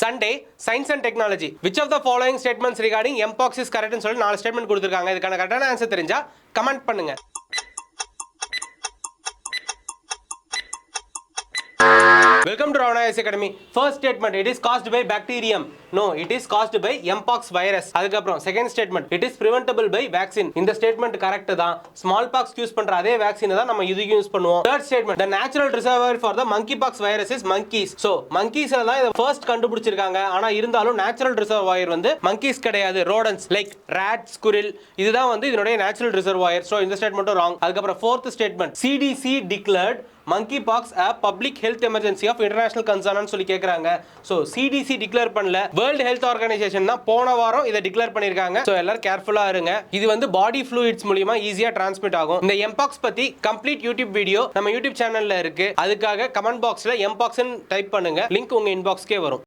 Sunday science and technology which of the following statements regarding mpox is கரெக்ட்னு சொல்லி 4 statement கொடுத்துருக்காங்க. இதுக்கான கரெக்டான ஆன்சர் தெரிஞ்சா கமெண்ட் பண்ணுங்க. Welcome to Ravana IAS Academy. First statement, it is caused by bacterium. No, it is caused by mpox virus. அதுக்கப்புறம் second statement, it is preventable by vaccine. இந்த statement correct தான். Smallpox use பண்ற அதே vaccine தான் நம்ம இதுக்கு use பண்ணுவோம். Third statement, the natural reservoir for the monkeypox virus is monkeys. So monkeys தான் இத first கண்டுபிடிச்சிருக்காங்க. ஆனா இருந்தாலும் natural reservoir வந்து monkeys கிடையாது, rodents like rat, squirrel. இதுதான் வந்து இதனுடைய natural reservoir. So இந்த statement wrong. அதுக்கப்புறம் fourth statement, CDC declared monkeypox a public health emergency of international concern னு சொல்லி கேக்குறாங்க. சோ CDC டிக்ளேர் பண்ணல, வேர்ல்ட் ஹெல்த் ஆர்கனைசேஷன் தான் போன வாரம் இத டிக்ளேர் பண்ணிருக்காங்க. சோ எல்லாரும் கேர்ஃபுல்லா இருங்க. இது வந்து பாடி ஃப்ளூயிட்ஸ் மூலமா ஈஸியா டிரான்ஸ்மிட் ஆகும். இந்த mpox பத்தி கம்ப்ளீட் யூடியூப் வீடியோ நம்ம யூடியூப் சேனல்ல இருக்கு. அதுக்காக கமெண்ட் பாக்ஸ்ல mpox ன்னு டைப் பண்ணுங்க, லிங்க் உங்க இன்பாக்ஸ்க்கே வரும்.